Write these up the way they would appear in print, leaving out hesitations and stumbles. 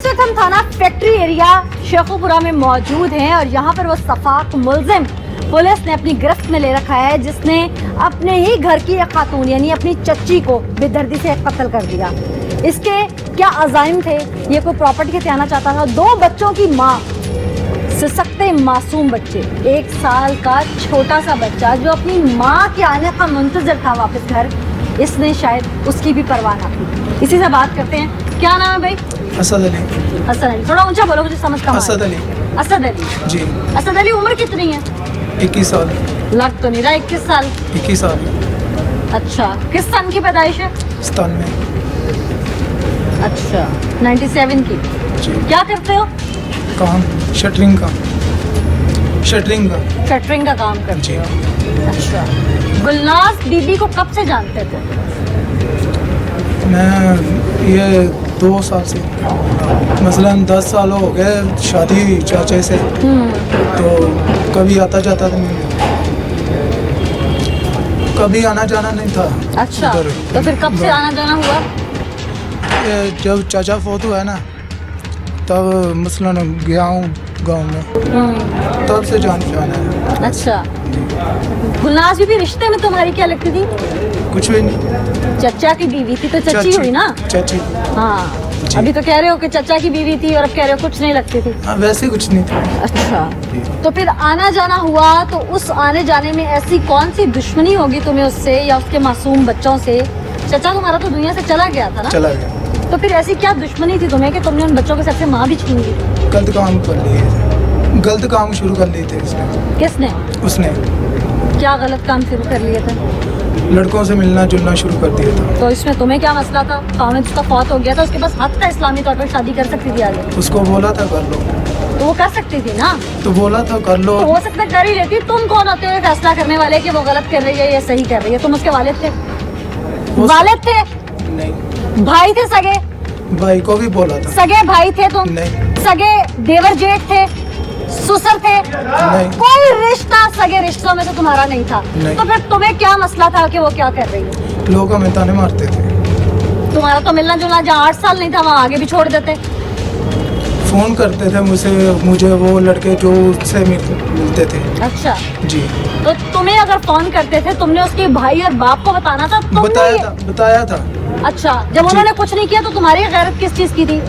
इस वक्त हम थाना फैक्ट्री एरिया शेखोपुरा में मौजूद हैं और यहाँ पर वो सफाक मुलजिम पुलिस ने अपनी गिरफ्त में ले रखा है जिसने अपने ही घर की एक खातून यानी अपनी चच्ची को बेदर्दी से कत्ल कर दिया। इसके क्या अज़ाइम थे, ये कोई प्रॉपर्टी के त्याना चाहता था। 2 बच्चों की माँ, सशक्ते मासूम बच्चे, 1 साल का छोटा सा बच्चा जो अपनी माँ के आने का मुंतजर था वापस घर, इसने शायद उसकी भी परवाह ना की। इसी से बात करते हैं। क्या नाम है भाई? असद अली। असद अली, थोड़ा ऊंचा बोलो मुझे समझ कम। असद अली। असद अली जी। असद अली, उम्र कितनी है? 21 साल। लग तो नहीं रहा 21 साल। 21 साल। अच्छा, किस सन की पैदाइश है? 97। अच्छा, 97 की। जी। क्या करते हो? काम शटरिंग का। शटरिंग का। शटरिंग का काम करते जी। हो। अच्छा, गुलनाज बीबी को कब से जानते थे? मैं ये 2 साल से, मसलन 10 साल हो गए शादी चाचे से, तो कभी आता जाता नहीं, कभी आना जाना नहीं था। अच्छा, उधर। तो फिर कब से आना जाना हुआ? ये जब चाचा फोत हुआ है ना, तब मसलन गया हूँ गाँव में, तब से जान पहचान है। अच्छा, गुलनाज बीबी रिश्ते में तुम्हारी क्या लगती थी? कुछ भी नहीं। चचा की बीवी थी तो चची हुई ना? चाची। हाँ, जी। अभी तो कह रहे हो कि चचा की बीवी थी और अब कह रहे हो कुछ नहीं लगती थी। हाँ, वैसे कुछ नहीं था। अच्छा, तो फिर आना जाना हुआ, तो उस आने जाने में ऐसी कौन सी दुश्मनी होगी तुम्हें उससे या उसके मासूम बच्चों से? चचा तुम्हारा तो दुनिया से चला गया था ना? चला गया। तो फिर ऐसी क्या दुश्मनी थी तुम्हें कि तुमने उन बच्चों के सबसे माँ भी छीन ली? गलत काम कर लिए थे, गलत काम शुरू कर लिए थे इसने। किसने? उसने क्या गलत काम शुरू कर लिए थे? लड़कों से मिलना जुलना शुरू कर दिया था। तो इसमें तुम्हें क्या मसला था? खामिद उसका फौत हो गया था, उसके पास हक था इस्लामी तौर पर शादी कर सकती थी आगे। उसको बोला था कर लो, तो वो कर सकती थी ना? तो बोला था कर लो। तो हो सकता है कर ही लेती। तुम कौन होते हो ये फैसला करने वाले कि वो गलत कर रही है या सही कर रही है? तुम उसके वालिद थे? वालिद थे? नहीं। भाई थे सगे? भाई को भी बोला था। सगे भाई थे तुम? नहीं। सगे देवर जेठ थे? ससुर थे? नहीं। कोई रिश्ता सगे रिश्तों में से तुम्हारा नहीं था? नहीं। तो फिर तुम्हें क्या मसला था कि वो क्या कर रही है? लोग हमें ताने मारते थे। तुम्हारा तो मिलना जुलना जहाँ 8 साल नहीं था वहाँ आगे भी छोड़ देते। फोन करते थे मुझे वो लड़के जो उससे मिलते थे। अच्छा जी। तो तुम्हें अगर फोन करते थे, तुमने उसके भाई और बाप को बताना था? बताया था। अच्छा, जब उन्होंने कुछ नहीं किया तो तुम्हारी गैरत किस चीज की थी?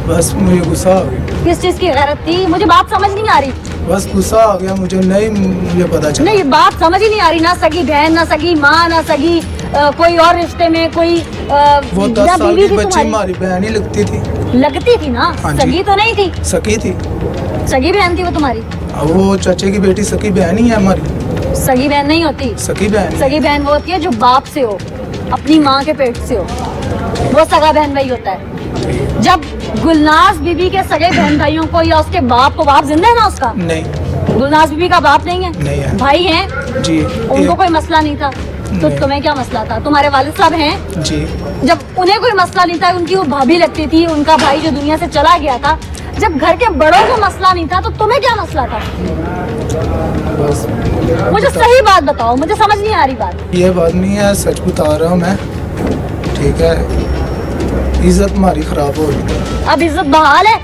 बस मुझे गुस्सा आ गया। किस चीज की गैरत थी? मुझे बात समझ नहीं आ रही। बस गुस्सा आ गया मुझे, नहीं मुझे पता चला। नहीं, बात समझ ही नहीं आ रही। ना सगी बहन, ना सगी माँ, ना सगी कोई और रिश्ते में कोई वो 10 साल की बच्ची हमारी बहन ही लगती थी। लगती थी ना? हाँ जी। सगी तो नहीं थी? सकी थी। सगी बहन थी वो तुम्हारी? वो चाचे की बेटी सकी बहन ही है हमारी। सगी बहन नहीं होती। सकी बहन। सगी बहन वो होती है जो बाप से हो, अपनी माँ के पेट से हो, वो सगा बहन भाई होता है। जब गुलनाज बीबी के सगे बहन भाइयों को या उसके बाप को, बाप जिंदा है ना उसका? नहीं। गुलनाज बीबी का बाप नहीं है? नहीं है। भाई हैं? जी। उनको कोई मसला नहीं था? तो नहीं। तुम्हें क्या मसला था? तुम्हारे वालिद साहब हैं? जी। जब उन्हें कोई मसला नहीं था, उनकी वो भाभी लगती थी, उनका भाई जो दुनिया से चला गया था, जब घर के बड़ों को मसला नहीं था तो तुम्हें क्या मसला था? बस मुझे सही बात बताओ, मुझे समझ नहीं आ रही बात। ये बात नहीं है, सच बता रहा हूँ मैं। ठीक है, इज्जत हमारी खराब हो गई। अब इज्जत बहाल है?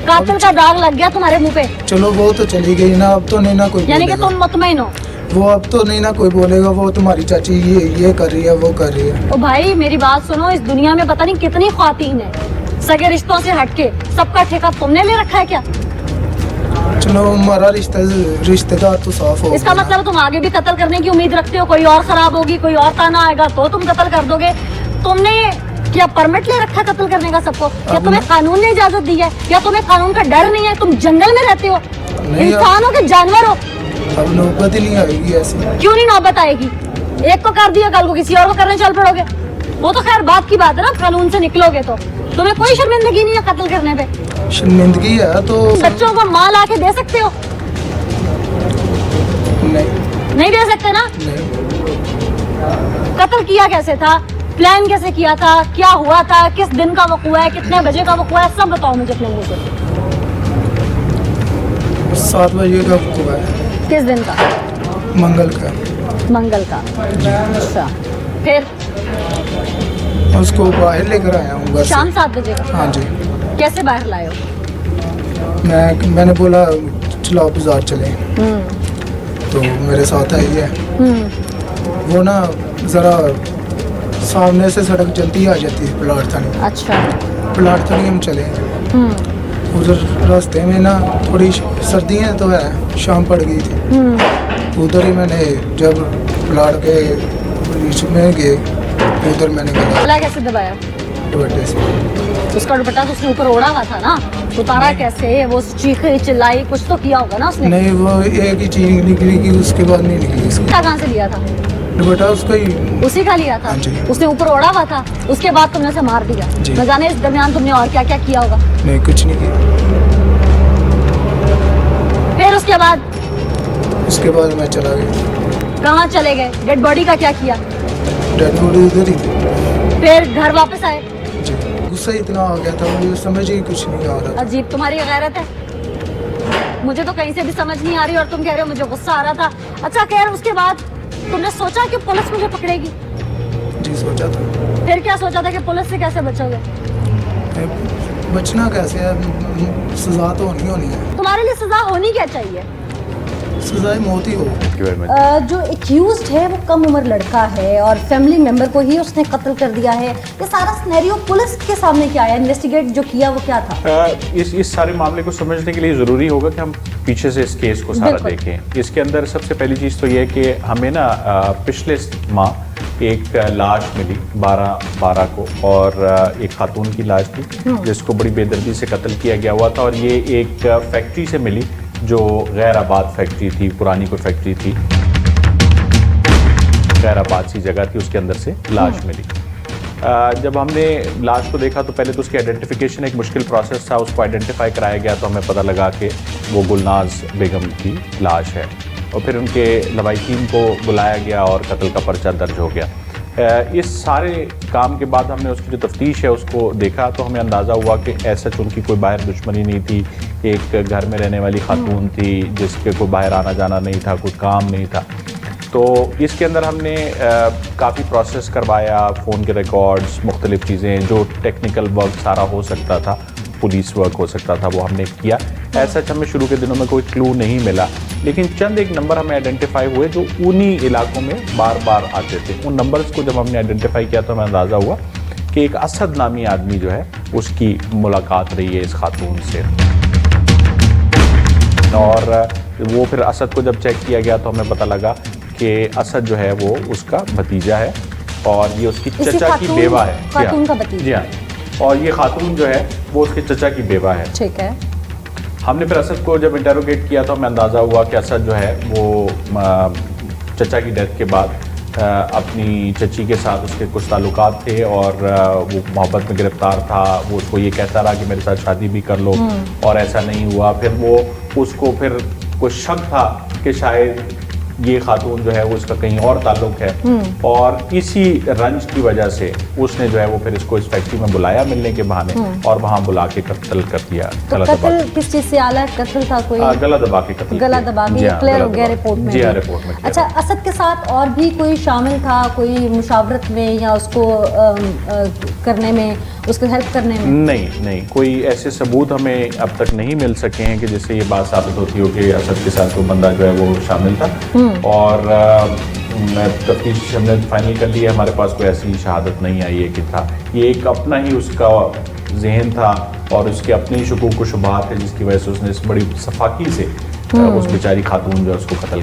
कातिल का दाग लग गया तुम्हारे मुंह पे। चलो वो तो चली गई ना, अब तो नहीं ना कोई यानी कि बोलेगा। तुम मुतमईन हो? वो अब तो नहीं ना कोई बोलेगा, वो तुम्हारी चाची ये कर रही है, वो कर रही है। ओ भाई मेरी बात सुनो, इस दुनिया में पता नहीं कितनी ख्वातीन है, सगे रिश्तों से हटके सबका ठेका तुमने ले रखा है क्या? चलो हमारा रिश्तेदार तो साफ हो इसका गया। मतलब तुम आगे भी कत्ल करने की उम्मीद रखते हो? कोई और खराब होगी, कोई और ताना आएगा तो तुम कत्ल कर दोगे? तुमने क्या परमिट ले रखा है कत्ल करने का सबको? या तुम्हें कानून ने इजाजत दी है? या तुम्हें कानून का डर नहीं है? तुम जंगल में रहते हो, इंसान हो कि जानवर हो? अब नौबत ही नहीं आएगी ऐसी। क्यों नहीं नौबत आएगी? एक को कर दिया, कल को किसी और को करने चल पड़ोगे। वो तो खैर बात की बात है ना, कानून से निकलोगे तो तुम्हें कोई शर्मिंदगी नहीं है कत्ल करने पे? शर्मिंदगी है तो बच्चों को माँ ला के दे सकते हो? नहीं दे सकते ना? नहीं। कत्ल किया कैसे था, प्लान कैसे किया था, क्या हुआ था, किस दिन का वक़्त है, कितने बजे का वक़्त है, सब बताओ मुझे अपने मुंह से। 7 बजे का हुआ है। किस दिन का? मंगल का। मंगल का। अच्छा, फिर उसको बाहर लेकर आया हूँ घर से। शाम 7 बजे का। हाँ जी। कैसे बाहर लाए हो? मैंने बोला चलो आप बाजार चलें, तो मेरे साथ आई है। वो ना ज़रा सामने से सड़क जल्दी आ जाती है प्लाट थाने। अच्छा। प्लाट थाने हम चले, उधर रास्ते में ना थोड़ी सर्दियाँ तो है, शाम पड़ गई थी। उधर ही मैंने जब प्लाट के बीच में गए, उधर मैंने गला कैसे दबाया? दुपट्टे से। उसका दुपट्टा तो उसने ऊपर ओढ़ा हुआ था ना, उतारा कैसे? वो चीखी चिल्लाई कुछ तो किया होगा ना उसने? नहीं, वो एक ही चीज निकली कि उसके बाद नहीं निकली। दुपट्टा कहाँ से लिया था? दुपट्टा उसका ही उसी का लिया था? हाँ जी। उसने ऊपर ओढ़ा हुआ था, उसके बाद तुमने उसे मार दिया। जी। न जाने इस दरमियान तुमने और क्या क्या किया होगा। नहीं, कुछ नहीं किया। फिर उसके बाद मैं चला गया। कहाँ चले गए? डेड बॉडी का क्या किया? डेड बॉडी उधर ही थी। फिर घर वापस आए? जी। गुस्सा इतना आ गया था, मुझे समझ ही कुछ नहीं आ रहा था। अजीब तुम्हारी गैरत है, मुझे तो कहीं से भी समझ नहीं आ रही और तुम कह रहे हो मुझे गुस्सा आ रहा था। अच्छा, खैर उसके बाद तुमने सोचा कि पुलिस मुझे पकड़ेगी? जी, सोचा था। फिर क्या सोचा था कि पुलिस से कैसे बचोगे? बचना कैसे है, सजा तो होनी है। तुम्हारे लिए सजा होनी क्या चाहिए? सजाए मौत ही हो। जो एक्यूज्ड है वो कम उम्र लड़का है और फैमिली मेंबर को ही उसने कत्ल कर दिया है। ये सारा सिनेरियो पुलिस के सामने क्या आया? इन्वेस्टिगेट जो किया वो क्या था? इस सारे मामले को समझने के लिए ज़रूरी होगा कि हम पीछे से इस केस को सारा बिल्कुल। देखें। इसके अंदर सबसे पहली चीज़ तो ये है कि हमें ना पिछले माह एक लाश मिली 12 को, और एक खातून की लाश थी जिसको बड़ी बेदर्दी से कत्ल किया गया हुआ था। और ये एक फैक्ट्री से मिली जो गैर आबाद फैक्ट्री थी, पुरानी कोई फैक्ट्री थी, गैर आबाद सी जगह थी, उसके अंदर से लाश मिली। जब हमने लाश को देखा तो पहले तो उसकी आइडेंटिफिकेशन एक मुश्किल प्रोसेस था। उसको आइडेंटिफाई कराया गया तो हमें पता लगा कि वो गुलनाज बेगम की लाश है, और फिर उनके लवाहिकीन को बुलाया गया और कत्ल का पर्चा दर्ज हो गया। इस सारे काम के बाद हमने उसकी जो तफ्तीश है उसको देखा तो हमें अंदाज़ा हुआ कि ऐसा उनकी कोई बाहर दुश्मनी नहीं थी। एक घर में रहने वाली खातून थी जिसके कोई बाहर आना जाना नहीं था, कोई काम नहीं था। तो इसके अंदर हमने काफ़ी प्रोसेस करवाया, फ़ोन के रिकॉर्ड्स, मुख्तलिफ़ चीज़ें, जो टेक्निकल वर्क सारा हो सकता था, पुलिस वर्क हो सकता था, वो हमने किया। ऐसा हमें शुरू के दिनों में कोई क्लू नहीं मिला, लेकिन चंद एक नंबर हमें आइडेंटिफाई हुए जो उन्हीं इलाकों में बार बार आते थे। उन नंबर्स को जब हमने आइडेंटिफाई किया तो हमें अंदाज़ा हुआ कि एक असद नामी आदमी जो है उसकी मुलाकात रही है इस खातून से। और वो फिर असद को जब चेक किया गया तो हमें पता लगा कि असद जो है वो उसका भतीजा है और ये उसकी चचा की बेवा है। खातून का भतीजा। जी हाँ, और ये खातून जो है वो उसके चचा की बेवा है। ठीक है। हमने फिर असद को जब इंटेरोगेट किया तो हमें अंदाज़ा हुआ कि असद जो है वो चचा की डेथ के बाद अपनी चची के साथ उसके कुछ ताल्लुकात थे और वो मोहब्बत में गिरफ्तार था। वो उसको ये कहता रहा कि मेरे साथ शादी भी कर लो, और ऐसा नहीं हुआ। फिर वो उसको फिर कुछ शक था कि शायद ये खातून जो है वो इसका कहीं और ताल्लुक है, और इसी रंज की वजह से उसने जो है वो फिर इसको इस फैक्ट्री में बुलाया मिलने के बहाने, और वहाँ बुला के कत्ल कर दिया। तो कत्ल किस चीज से आला? कत्ल था कोई? गला दबा के कत्ल गला किया। दबा जी के हाँ, क्लियर गला हो गया दबा। रिपोर्ट में? जी हाँ, रिपोर्ट में clear अच्छा, हो असद के साथ और भी कोई शामिल था, कोई मुशावरत में या उसको करने में, उसको हेल्प करने में? नहीं, कोई ऐसे सबूत हमें अब तक नहीं मिल सके हैं कि जिससे ये बात साबित होती हो कि असद के साथ कोई बंदा जो है वो शामिल था। और तफ्तीश हमने फाइनल कर लिया, हमारे पास कोई ऐसी शहादत नहीं आई है कि था। ये एक अपना ही उसका जहन था और उसके अपने ही शकूक व शुबहात है जिसकी वजह से उसने इस बड़ी सफाकी से उस बेचारी खातून जो है उसको कत्ल